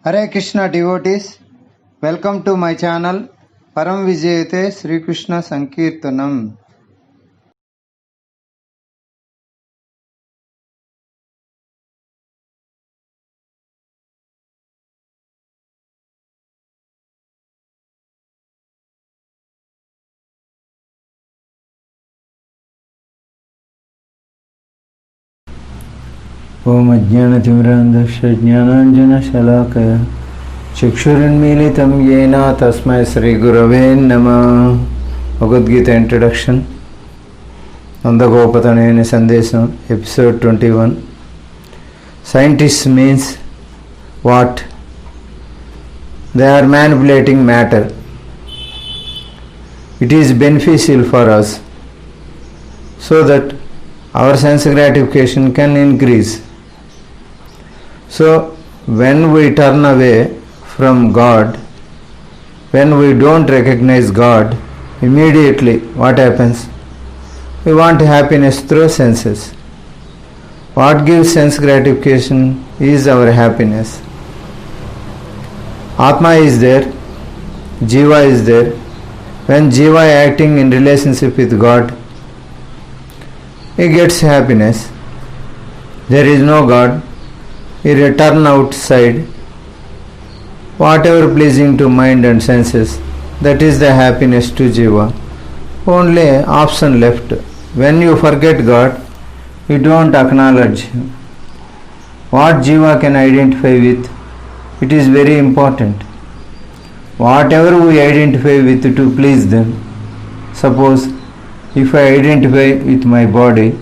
Hare Krishna devotees, welcome to my channel Param Vijayate Sri Krishna Sankirtanam. Om Ajnanatimirandasya Jnananjana Shalakaya Chakshurunmilitam Yena Tasmai Sri Gurave Namah. Bhagavad Gita Introduction. Nandagopatanayana Sandesam, Episode 21. Scientists means what? They are manipulating matter. It is beneficial for us so that our sense gratification can increase. So, when we turn away from God, when we don't recognize God, immediately what happens? We want happiness through senses. What gives sense gratification is our happiness. Atma is there, Jiva is there. When Jiva is acting in relationship with God, he gets happiness. There is no God. He return outside. Whatever pleasing to mind and senses, that is the happiness to Jiva. Only option left. When you forget God, you don't acknowledge Him. What Jiva can identify with, it is very important. Whatever we identify with to please them, suppose if I identify with my body,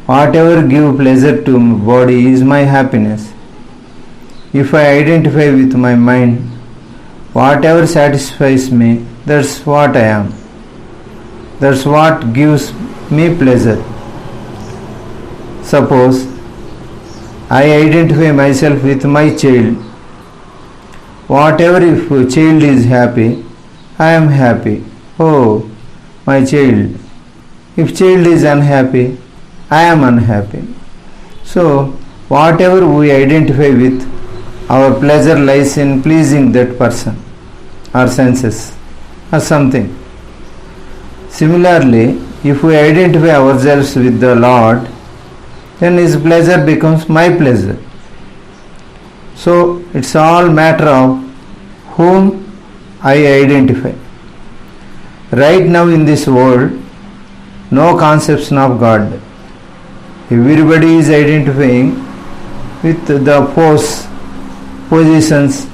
whatever give pleasure to my body is my happiness. If I identify with my mind, whatever satisfies me, that's what I am. That's what gives me pleasure. Suppose I identify myself with my child. Whatever if child is happy, I am happy. Oh, my child. If child is unhappy, I am unhappy. So, whatever we identify with, our pleasure lies in pleasing that person, our senses, or something. Similarly, if we identify ourselves with the Lord, then His pleasure becomes my pleasure. So, it's all matter of whom I identify. Right now in this world, no conception of God. Everybody is identifying with the posts, positions,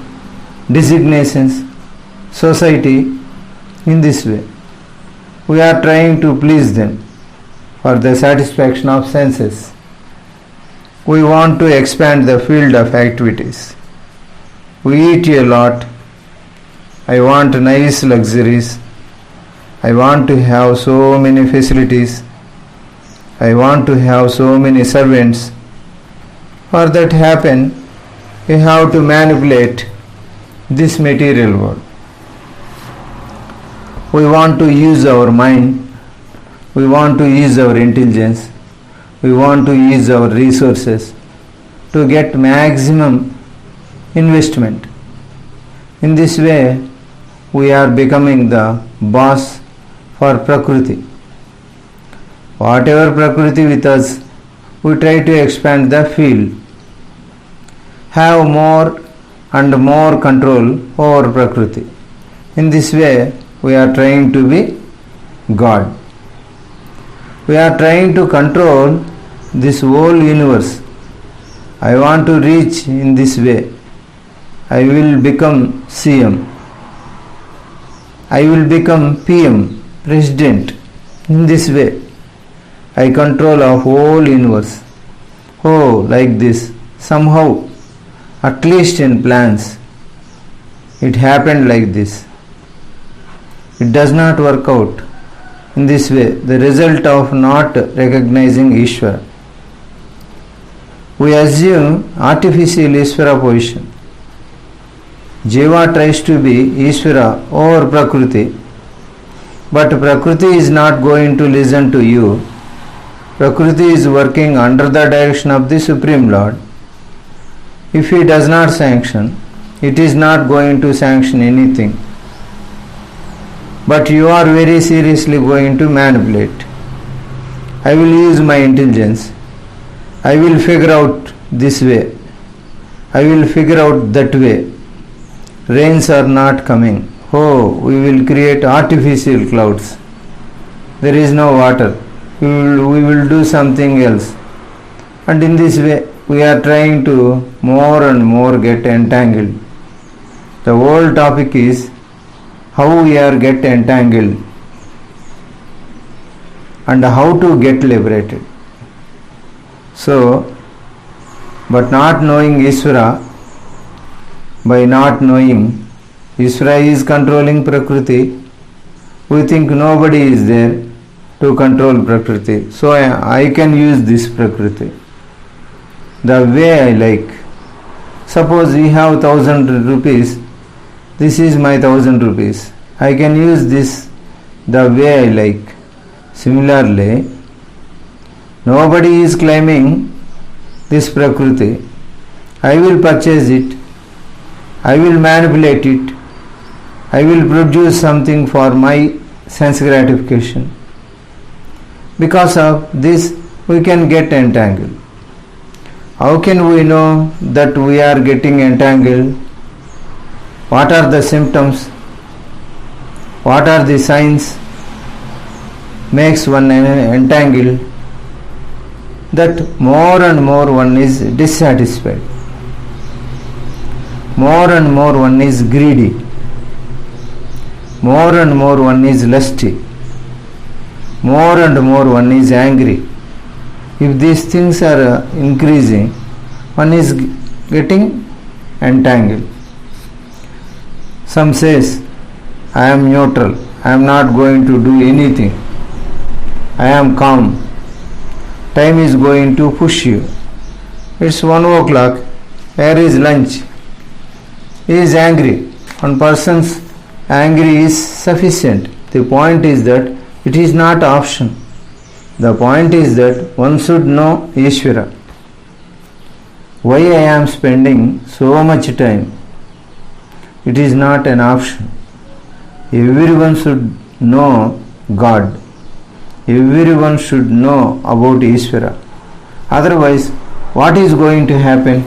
designations, society in this way. We are trying to please them for the satisfaction of senses. We want to expand the field of activities. We eat a lot. I want nice luxuries. I want to have so many facilities. I want to have so many servants. For that to happen, we have to manipulate this material world. We want to use our mind. We want to use our intelligence. We want to use our resources to get maximum investment. In this way, we are becoming the boss for Prakriti. Whatever Prakriti with us, we try to expand the field, have more and more control over Prakriti. In this way, we are trying to be God. We are trying to control this whole universe. I want to reach in this way. I will become CM. I will become PM, President. In this way, I control a whole universe. Oh, like this. Somehow, at least in plans, it happened like this. It does not work out in this way, the result of not recognizing Ishvara. We assume artificial Ishvara position. Jiva tries to be Ishvara over Prakriti, but Prakriti is not going to listen to you. Prakriti is working under the direction of the Supreme Lord. If he does not sanction, it is not going to sanction anything. But you are very seriously going to manipulate. I will use my intelligence. I will figure out this way. I will figure out that way. Rains are not coming. Oh, we will create artificial clouds. There is no water. We will do something else. And in this way, we are trying to more and more get entangled. The whole topic is how we are get entangled and how to get liberated. So, but not knowing Ishvara, by not knowing Ishvara is controlling Prakriti, we think nobody is there to control Prakriti. So I can use this Prakriti the way I like. Suppose we have 1,000 rupees. This is my 1,000 rupees. I can use this the way I like. Similarly, nobody is claiming this Prakriti. I will purchase it. I will manipulate it. I will produce something for my sense gratification. Because of this, we can get entangled. How can we know that we are getting entangled? What are the symptoms? What are the signs makes one entangled? That more and more one is dissatisfied. More and more one is greedy. More and more one is lusty. More and more one is angry. If these things are increasing, one is getting entangled. Some says, I am neutral. I am not going to do anything. I am calm. Time is going to push you. It's 1 o'clock. Where is lunch? He is angry. One person's angry is sufficient. The point is that it is not option. The point is that one should know Ishvara. Why I am spending so much time? It is not an option. Everyone should know God. Everyone should know about Ishvara. Otherwise, what is going to happen?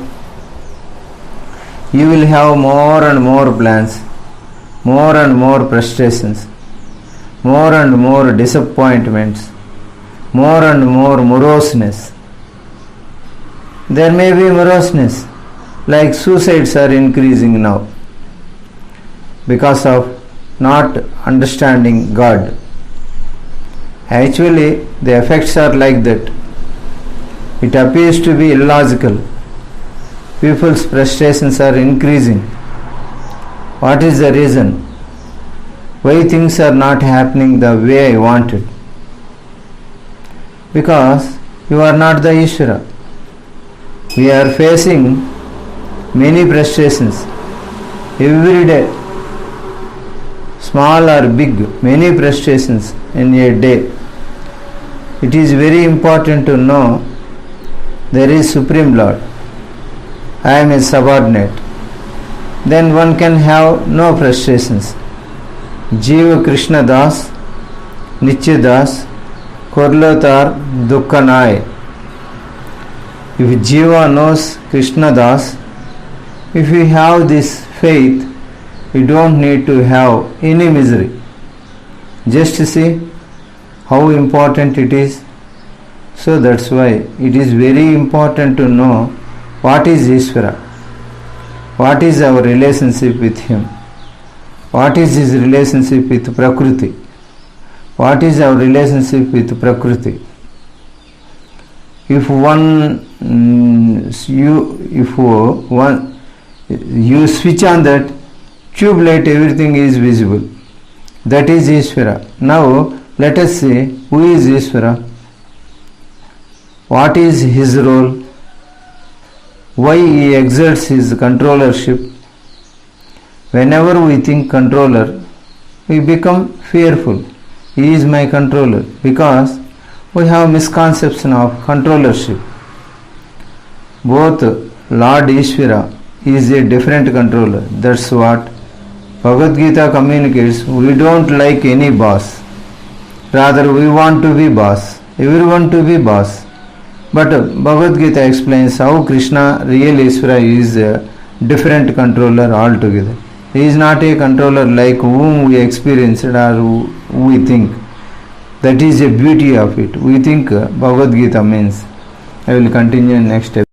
You will have more and more plans, more and more frustrations, more and more disappointments, more and more moroseness. There may be moroseness, like suicides are increasing now because of not understanding God. Actually, the effects are like that. It appears to be illogical. People's frustrations are increasing. What is the reason? Why things are not happening the way I wanted? Because you are not the Ishvara. We are facing many frustrations every day. Small or big, many frustrations in a day. It is very important to know there is Supreme Lord. I am a subordinate. Then one can have no frustrations. Jiva Krishna Das, Nitya Das, Korlotar Dukkanai. If Jiva knows Krishna Das, if we have this faith, we don't need to have any misery. Just see how important it is. So that's why it is very important to know what is Ishvara, what is our relationship with Him, what is His relationship with Prakriti, what is our relationship with Prakriti. If you switch on that tube light, everything is visible. That is Ishvara. Now let us see who is Ishvara, what is his role, why he exerts his controllership. Whenever we think controller, we become fearful. He is my controller, because we have misconception of controllership. Both Lord Ishvara is a different controller. That's what Bhagavad Gita communicates. We don't like any boss. Rather, we want to be boss. Everyone to be boss. But Bhagavad Gita explains how Krishna, real Ishvara, is a different controller altogether. He is not a controller like whom we experienced or we think. That is the beauty of it. We think Bhagavad Gita means. I will continue in next episode.